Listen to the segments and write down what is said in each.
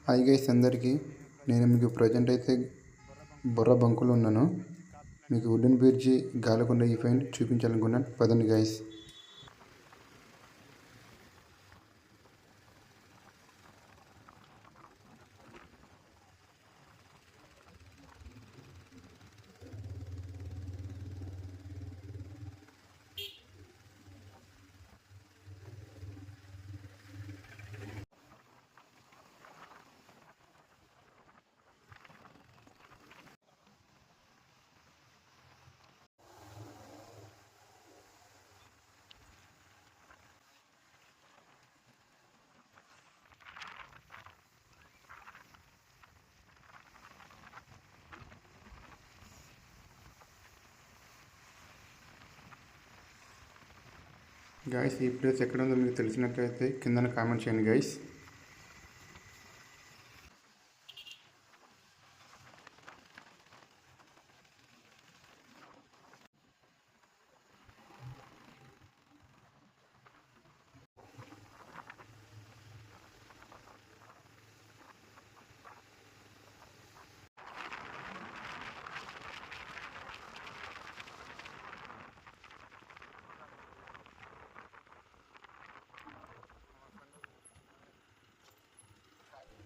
Hi guys అందరికీ. నేను మీకు ప్రజెంట్ అయితే బొర్రా బంకులో ఉన్నాను. మీకు వుడెన్ బ్రిడ్జి గాలికొండ ఈవెంట్ చూపించాలనుకున్నాను. పదండి గైస్. గైస్ ఈ ప్లేస్ ఎక్కడ ఉందో మీకు తెలిసినట్లయితే కింద కామెంట్ చేయండి గైస్.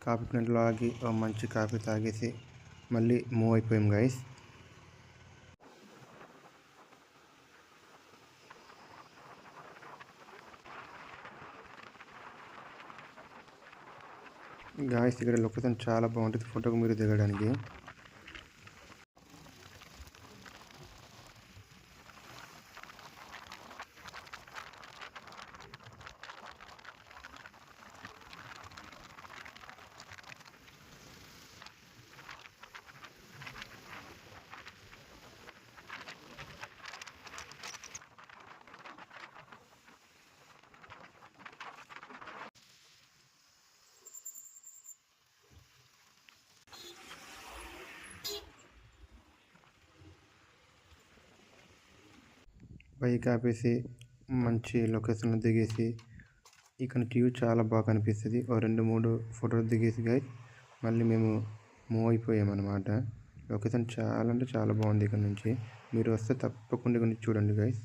కాఫీ ప్లాంట్లో ఆగి మంచి కాఫీ తాగేసి మళ్ళీ మూవ్ అయిపోయాం గైస్. ఇక్కడ లొకేషన్ చాలా బాగుంటుంది ఫోటోకి మీరు దిగడానికి. బైక్ ఆపేసి మంచి లొకేషన్లో దిగేసి ఇక్కడ వ్యూ చాలా బాగా కనిపిస్తుంది. 2-3 ఫోటోలు దిగేసి గైస్ మళ్ళీ మేము మూవ్ అయిపోయామన్నమాట. లొకేషన్ చాలా అంటే చాలా బాగుంది. ఇక్కడ నుంచి మీరు వస్తే తప్పకుండా ఇక్కడ నుంచి చూడండి గైస్.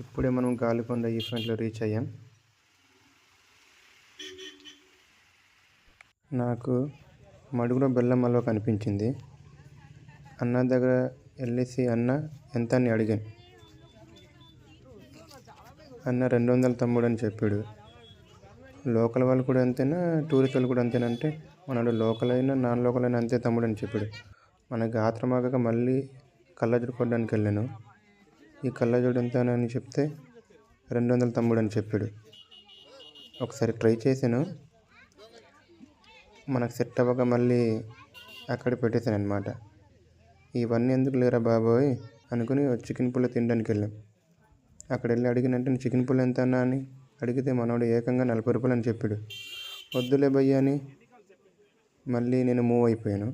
ఇప్పుడే మనం గాలికొండ ఈవెంట్లో రీచ్ అయ్యాం. నాకు మడుగులో బెల్లం హల్వా కనిపించింది. అన్న దగ్గర వెళ్ళేసి అన్న ఎంత అని అడిగాను. అన్న 200 తమ్ముడు అని చెప్పాడు. లోకల్ వాళ్ళు కూడా అంతేనా, టూరిస్ట్ వాళ్ళు కూడా అంతేనా అంటే మనడు లోకల్ అయినా నాన్ లోకల్ అయినా అంతే తమ్ముడు అని చెప్పాడు. మనకి ఆత్రమాగక మళ్ళీ కళ్ళజోడు కొట్టడానికి వెళ్ళాను. ఈ కళ్ళజోడు ఎంత అని చెప్తే 200 తమ్ముడు అని చెప్పాడు. ఒకసారి ట్రై చేశాను, మనకు సెట్ అవ్వక మళ్ళీ అక్కడ పెట్టేశాను అనమాట. ఇవన్నీ ఎందుకు లేరా బాబోయ్ అనుకుని చికెన్ పుల్ల తినడానికి వెళ్ళాం. అక్కడ వెళ్ళి అడిగినంటే చికెన్ పుల్ల ఎంత అన్నా అని అడిగితే మనోడు ఏకంగా 40 రూపాయలు అని చెప్పాడు. వద్దులే భయ్య అని మళ్ళీ నేను మూవ్ అయిపోయాను.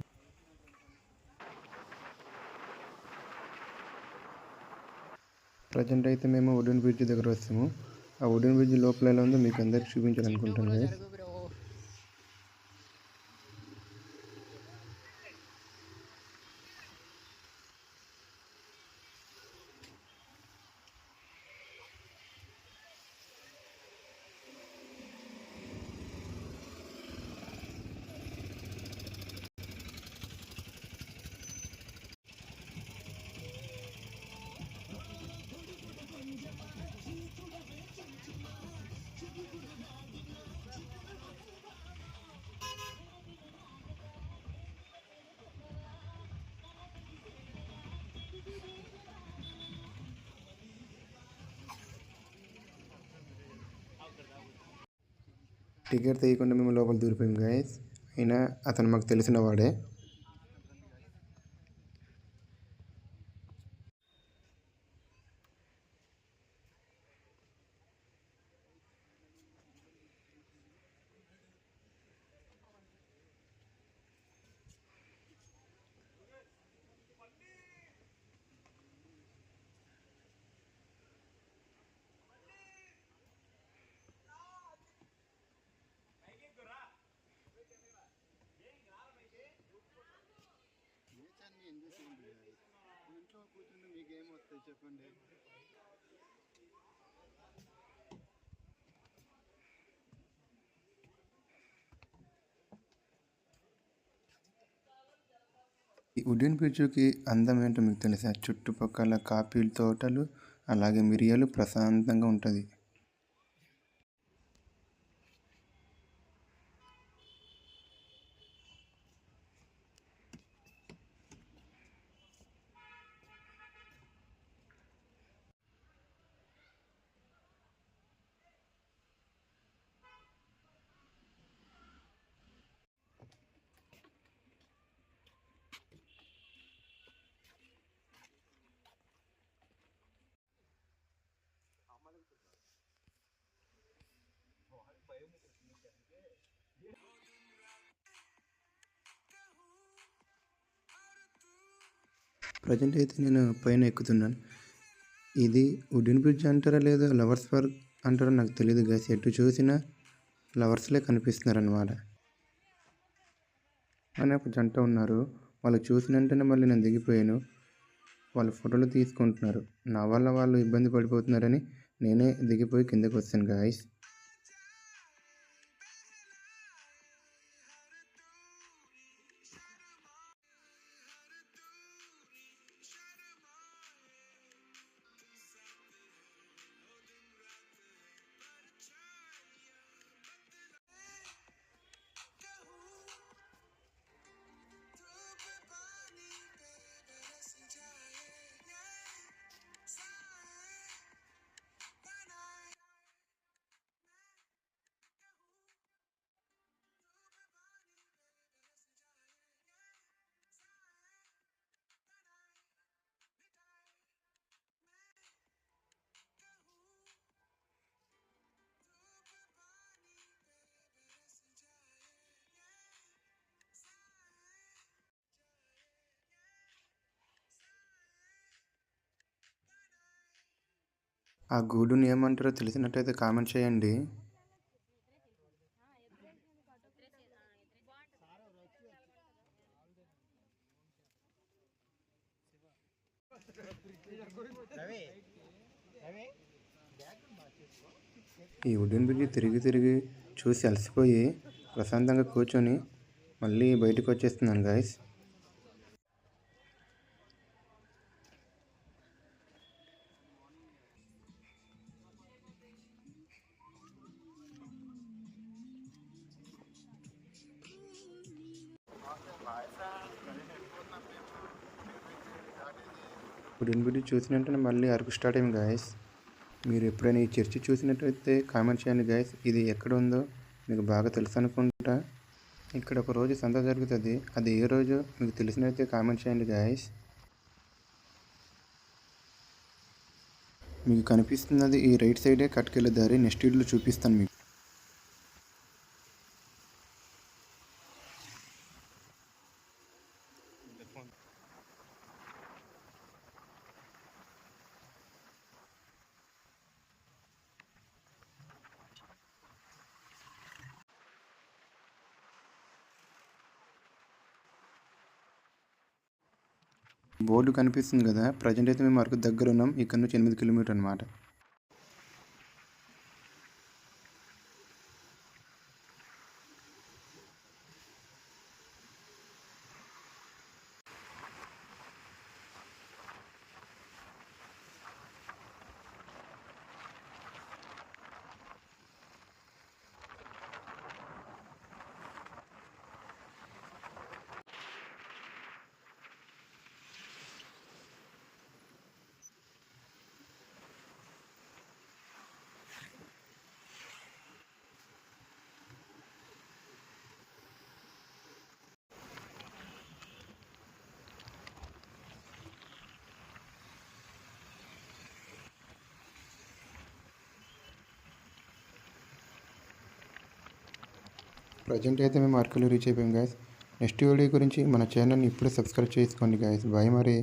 ప్రజెంట్ అయితే మేము వుడెన్ బ్రిడ్జ్ దగ్గర వస్తాము. ఆ వుడెన్ బ్రిడ్జ్ లోపల ఎలా ఉందో మీకు అందరికి చూపించాలనుకుంటున్నాను. టికెట్ తీయకుండా మేము లోపల దూరిపోయాం గైస్. అయినా అతను మాకు తెలిసిన వాడే. ఈ వుడెన్ బ్రిడ్జ్కి అందం ఏంటో మీకు తెలుసా? చుట్టుపక్కల కాఫీ తోటలు, అలాగే మిరియాలు, ప్రశాంతంగా ఉంటుంది. ప్రజెంట్ అయితే నేను పైన ఎక్కుతున్నాను. ఇది వుడెన్ బ్రిడ్జ్ అంటారా లేదా లవర్స్ పార్క్ అంటారో నాకు తెలియదు గాయస్. ఎటు చూసినా లవర్స్లే కనిపిస్తున్నారు అన్నమాట. అని ఒక జంట ఉన్నారు. వాళ్ళు చూసిన వెంటనే మళ్ళీ నేను దిగిపోయాను. వాళ్ళు ఫోటోలు తీసుకుంటున్నారు. నా వల్ల వాళ్ళు ఇబ్బంది పడిపోతున్నారని నేనే దిగిపోయి కిందకి వచ్చాను గాయస్. ఆ గూడుని ఏమంటారో తెలిసినట్టయితే కామెంట్ చేయండి. ఈ వుడెన్ బ్రిడ్జ్ తిరిగి తిరిగి చూసి అలసిపోయి ప్రశాంతంగా కూర్చొని మళ్ళీ బయటకు వచ్చేస్తున్నాను గాయస్. వుడెన్ బ్రిడ్జ్ చూసిన వెంటనే మళ్ళీ అరకు స్టార్ట్ అయింది గాయస్. మీరు ఎప్పుడైనా ఈ చర్చి చూసినట్టయితే కామెంట్ చేయండి గాయస్. ఇది ఎక్కడ ఉందో మీకు బాగా తెలుసు అనుకుంటా. ఇక్కడ ఒక రోజు సంత జరుగుతుంది. అది ఏ రోజు మీకు తెలిసినట్టయితే కామెంట్ చేయండి గాయస్. మీకు కనిపిస్తున్నది ఈ రైట్ సైడే కట్టుకెళ్ళే దారి. నెక్స్ట్ వీడియోలో చూపిస్తాను మీకు. బోర్డు కనిపిస్తుంది కదా. ప్రజెంట్ అయితే మేము అరకు దగ్గర ఉన్నాం. ఇక్కడ నుంచి 8 కిలోమీటర్ అనమాట. ప్రజెంట్ అయితే మేము అరకులో రీచ్ అయిపోయాం గాయస్. నెక్స్ట్ వీడియో గురించి మన ఛానల్ని ఇప్పుడే సబ్స్క్రైబ్ చేసుకోండి గాయస్. బాయ్ మరి.